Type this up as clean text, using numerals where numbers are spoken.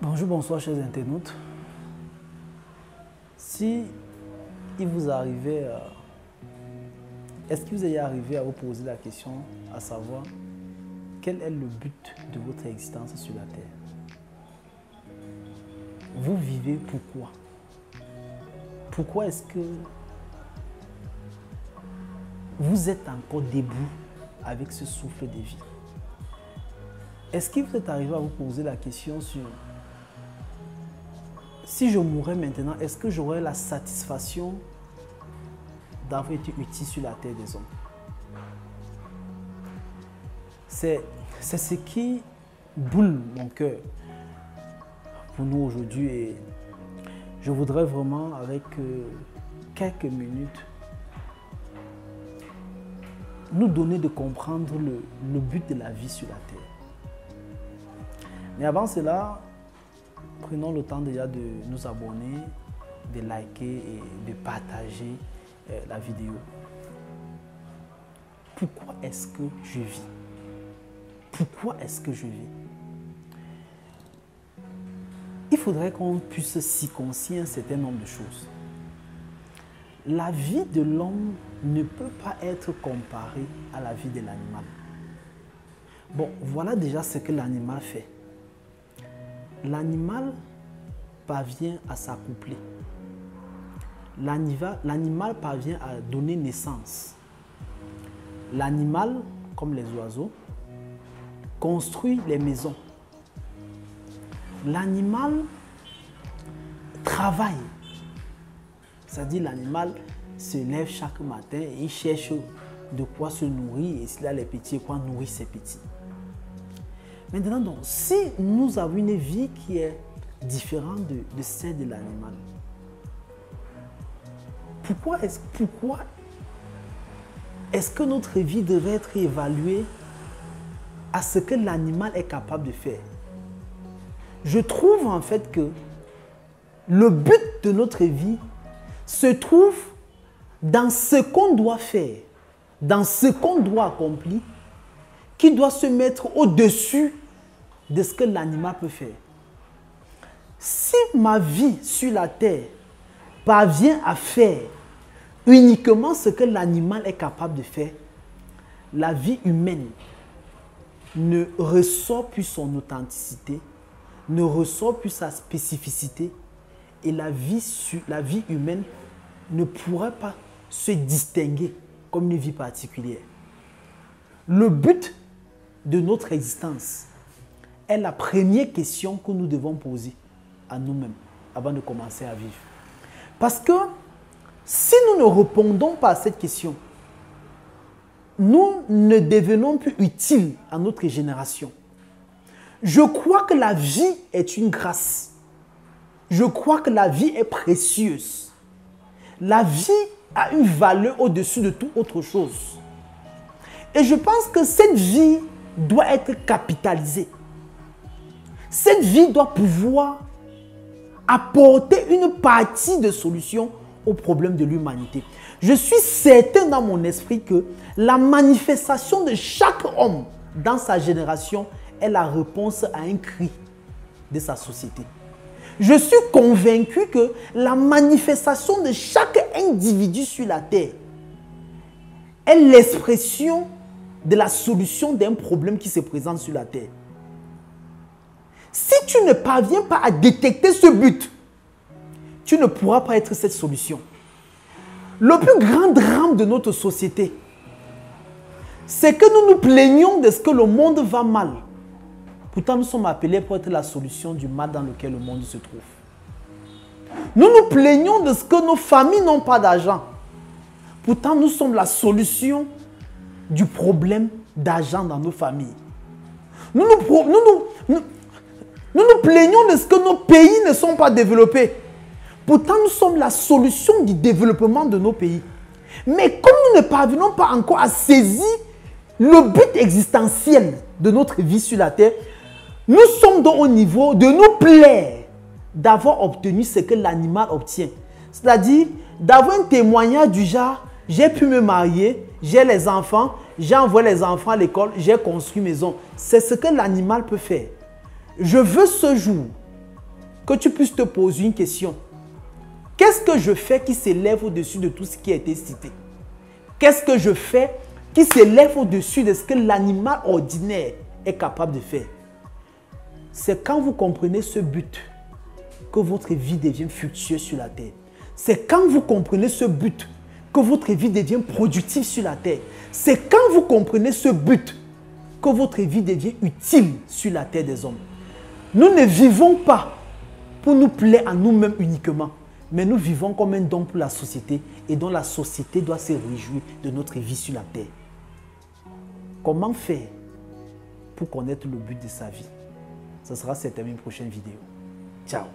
Bonjour, bonsoir chers internautes. Si il vous arrivait, est-ce que vous est arrivé à vous poser la question, à savoir quel est le but de votre existence sur la terre? Vous vivez pourquoi? Pourquoi est-ce que vous êtes encore debout avec ce souffle de vie? Est-ce que vous êtes arrivé à vous poser la question sur si je mourais maintenant, est-ce que j'aurais la satisfaction d'avoir été utile sur la terre des hommes? C'est ce qui boule mon cœur pour nous aujourd'hui et je voudrais vraiment avec quelques minutes nous donner de comprendre le but de la vie sur la terre. Mais avant cela, prenons le temps déjà de nous abonner, de liker et de partager la vidéo. Pourquoi est-ce que je vis? Pourquoi est-ce que je vis? Il faudrait qu'on puisse circoncire un certain nombre de choses. La vie de l'homme ne peut pas être comparée à la vie de l'animal. Bon, voilà déjà ce que l'animal fait. L'animal parvient à s'accoupler. L'animal parvient à donner naissance. L'animal, comme les oiseaux, construit les maisons. L'animal travaille. C'est-à-dire l'animal se lève chaque matin et il cherche de quoi se nourrir et s'il a les petits, quoi nourrir ses petits. Maintenant, donc, si nous avons une vie qui est différente de celle de l'animal, pourquoi est-ce que notre vie devrait être évaluée à ce que l'animal est capable de faire? Je trouve en fait que le but de notre vie se trouve dans ce qu'on doit faire, dans ce qu'on doit accomplir, qui doit se mettre au-dessus de ce que l'animal peut faire. Si ma vie sur la terre parvient à faire uniquement ce que l'animal est capable de faire, la vie humaine ne ressort plus son authenticité, ne ressort plus sa spécificité et la vie humaine ne pourrait pas se distinguer comme une vie particulière. Le but de notre existence est la première question que nous devons poser à nous-mêmes avant de commencer à vivre. Parce que si nous ne répondons pas à cette question, nous ne devenons plus utiles à notre génération. Je crois que la vie est une grâce. Je crois que la vie est précieuse. La vie a une valeur au-dessus de toute autre chose. Et je pense que cette vie doit être capitalisée. Cette vie doit pouvoir apporter une partie de solution aux problèmes de l'humanité. Je suis certain dans mon esprit que la manifestation de chaque homme dans sa génération est la réponse à un cri de sa société. Je suis convaincu que la manifestation de chaque individu sur la terre est l'expression de la solution d'un problème qui se présente sur la terre. Si tu ne parviens pas à détecter ce but, tu ne pourras pas être cette solution. Le plus grand drame de notre société, c'est que nous nous plaignons de ce que le monde va mal. Pourtant, nous sommes appelés pour être la solution du mal dans lequel le monde se trouve. Nous nous plaignons de ce que nos familles n'ont pas d'argent. Pourtant, nous sommes la solution du problème d'argent dans nos familles. Nous nous plaignons de ce que nos pays ne sont pas développés. Pourtant, nous sommes la solution du développement de nos pays. Mais comme nous ne parvenons pas encore à saisir le but existentiel de notre vie sur la terre, nous sommes donc au niveau de nous plaire d'avoir obtenu ce que l'animal obtient. C'est-à-dire d'avoir un témoignage du genre, j'ai pu me marier, j'ai les enfants, j'ai envoyé les enfants à l'école, j'ai construit une maison. C'est ce que l'animal peut faire. Je veux ce jour que tu puisses te poser une question. Qu'est-ce que je fais qui s'élève au-dessus de tout ce qui a été cité? Qu'est-ce que je fais qui s'élève au-dessus de ce que l'animal ordinaire est capable de faire? C'est quand vous comprenez ce but que votre vie devient fructueuse sur la terre. C'est quand vous comprenez ce but que votre vie devient productive sur la terre. C'est quand vous comprenez ce but que votre vie devient utile sur la terre des hommes. Nous ne vivons pas pour nous plaire à nous-mêmes uniquement, mais nous vivons comme un don pour la société et dont la société doit se réjouir de notre vie sur la terre. Comment faire pour connaître le but de sa vie? Ce sera certainement une prochaine vidéo. Ciao.